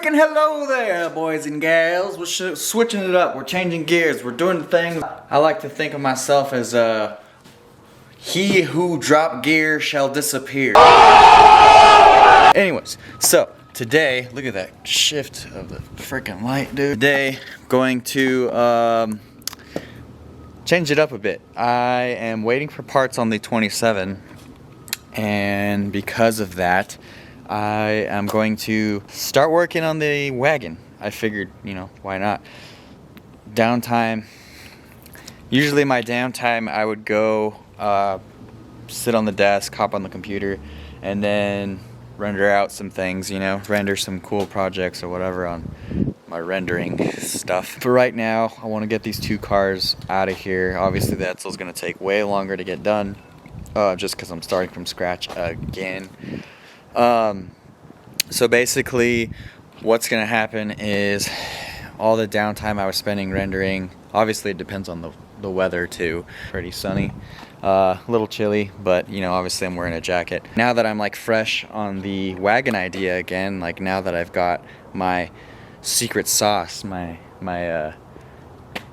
freaking hello there, boys and gals. We're switching it up. We're changing gears. We're doing the thing. I like to think of myself as he who dropped gear shall disappear. Anyways, so today, look at that shift of the freaking light, dude. Today, going to change it up a bit. I am waiting for parts on the 27, and because of that, I am going to start working on the wagon. I figured, you know, why not? Downtime. Usually my downtime, I would go sit on the desk, hop on the computer, and then render out some things, you know, render some cool projects or whatever on my rendering stuff. For right now, I want to get these two cars out of here. Obviously the Edsel's going to take way longer to get done, just because I'm starting from scratch again. So basically what's going to happen is all the downtime I was spending rendering, obviously it depends on the weather too. Pretty sunny, a little chilly, but you know, obviously I'm wearing a jacket. Now that I'm like fresh on the wagon idea again, like now that I've got my secret sauce, my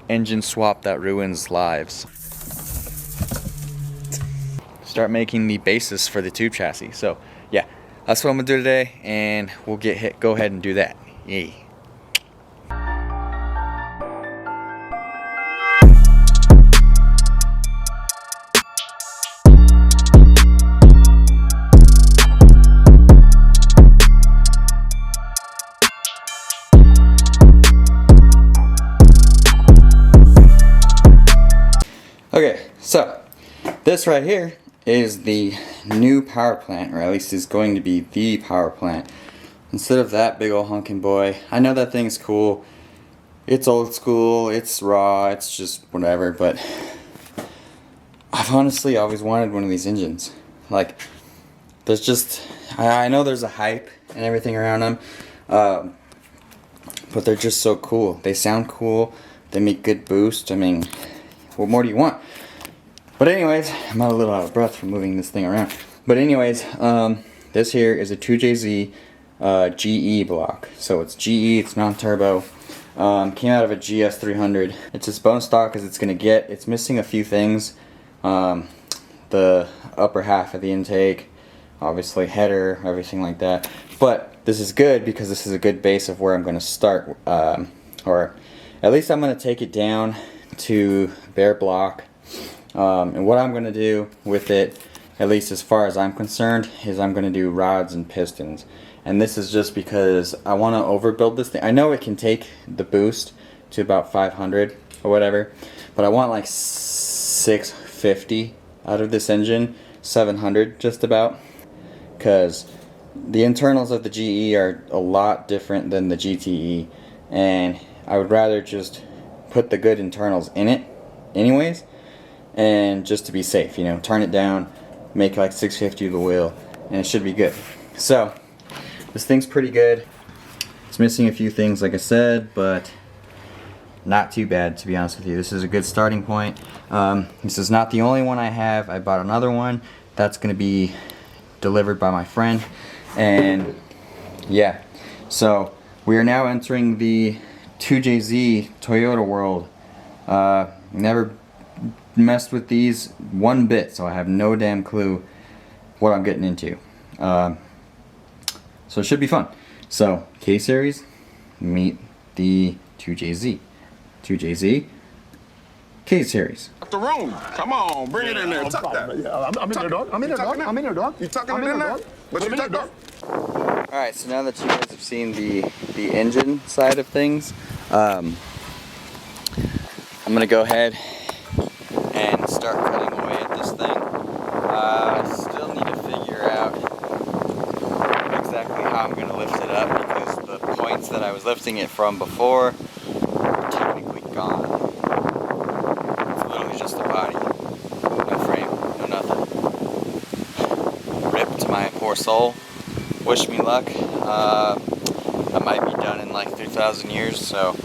engine swap that ruins lives, start making the basis for the tube chassis. So yeah, that's what I'm gonna do today, and we'll go ahead and do that. Yay. Okay, so this right here is the new power plant, or at least is going to be the power plant. Instead of that big old honking boy. I know that thing's cool. It's old school, it's raw, it's just whatever, but I've honestly always wanted one of these engines. Like, there's just, I know there's a hype and everything around them, but they're just so cool. They sound cool, they make good boost. I mean, what more do you want? But anyways, I'm a little out of breath from moving this thing around. But anyways, this here is a 2JZ GE block. So it's GE, it's non-turbo. Came out of a GS300. It's as bone stock as it's gonna get. It's missing a few things. The upper half of the intake, obviously header, everything like that. But this is good because this is a good base of where I'm gonna start, or at least I'm gonna take it down to bare block. And what I'm going to do with it, at least as far as I'm concerned, is I'm going to do rods and pistons. And this is just because I want to overbuild this thing. I know it can take the boost to about 500 or whatever, but I want like 650 out of this engine, 700 just about, because the internals of the GE are a lot different than the GTE, and I would rather just put the good internals in it anyways, and just to be safe, you know, turn it down, make like 650 of the wheel, and it should be good. So this thing's pretty good. It's missing a few things, like I said, but not too bad, to be honest with you. This is a good starting point. This is not the only one I have. I bought another one that's going to be delivered by my friend, and yeah, so we are now entering the 2JZ Toyota world. Never messed with these one bit, so I have no damn clue what I'm getting into. So it should be fun. So K series meet the 2JZ. 2JZ K series. The room. Come on, bring it in there. Tuck that. Yeah, I'm in there, dog. I'm in there, dog. I'm in there, dog. You tucking it in there? But you tuck dog. Alright, so now that you guys have seen the engine side of things, I'm gonna go ahead and start cutting away at this thing. I still need to figure out exactly how I'm gonna lift it up, because the points that I was lifting it from before are technically gone. It's literally just the body, no frame, no nothing. Rip to my poor soul. Wish me luck. I might be done in like 3,000 years, so.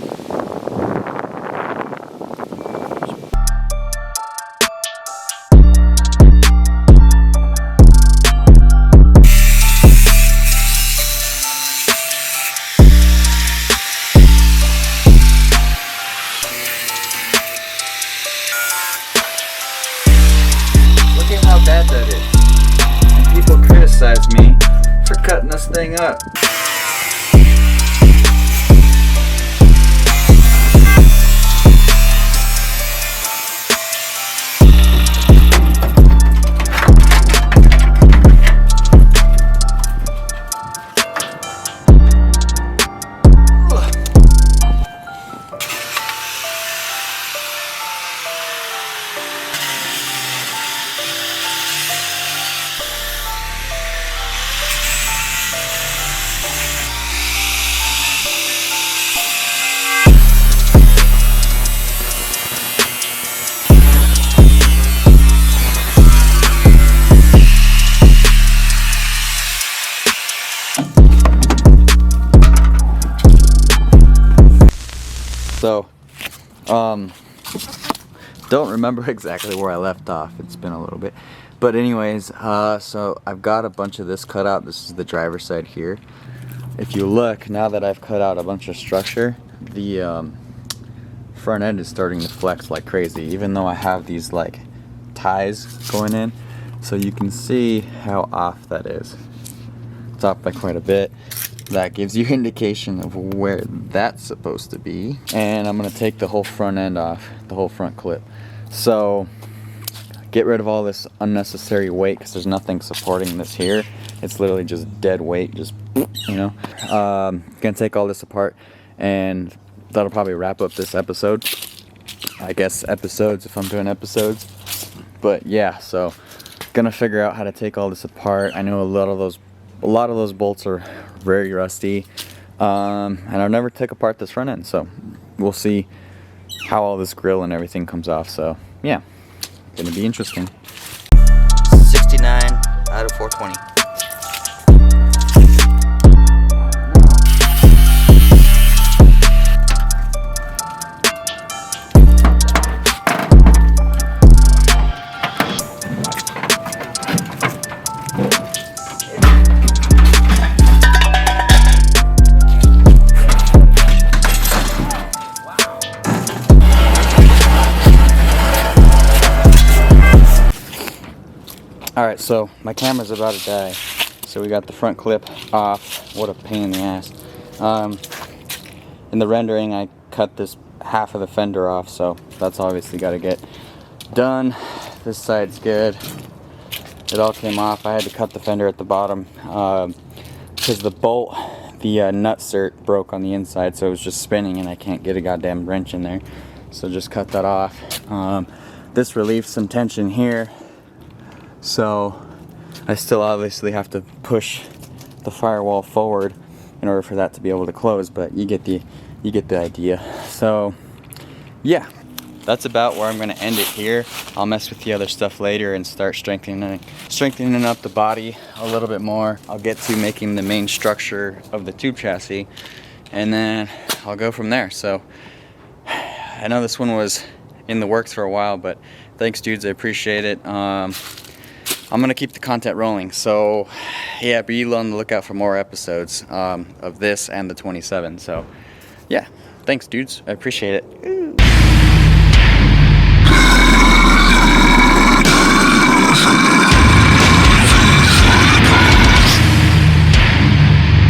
bad that is. And people criticize me for cutting this thing up. So, don't remember exactly where I left off. It's been a little bit. But anyways, so I've got a bunch of this cut out. This is the driver's side here. If you look, now that I've cut out a bunch of structure, the front end is starting to flex like crazy, even though I have these like ties going in. So you can see how off that is. It's off by quite a bit. That gives you indication of where that's supposed to be. And I'm gonna take the whole front end off, the whole front clip. So get rid of all this unnecessary weight because there's nothing supporting this here. It's literally just dead weight, just, you know. Gonna take all this apart, and that'll probably wrap up this episode. I guess episodes if I'm doing episodes. But yeah, so gonna figure out how to take all this apart. I know a lot of those bolts are very rusty, and I've never took apart this front end, so we'll see how all this grill and everything comes off. So yeah, gonna be interesting. 69 out of 420. Alright, so my camera's about to die, so we got the front clip off. What a pain in the ass. In the rendering I cut this half of the fender off, so that's obviously got to get done. This side's good. It all came off. I had to cut the fender at the bottom because the bolt, the nut cert broke on the inside, so it was just spinning and I can't get a goddamn wrench in there, so just cut that off. This relieves some tension here. So I still obviously have to push the firewall forward in order for that to be able to close, but you get the idea. So yeah, that's about where I'm going to end it here. I'll mess with the other stuff later and start strengthening up the body a little bit more. I'll get to making the main structure of the tube chassis, and then I'll go from there. So I know this one was in the works for a while, but thanks dudes, I appreciate it. I'm gonna keep the content rolling, so yeah, be on the lookout for more episodes of this and the 27. So yeah, thanks dudes, I appreciate it.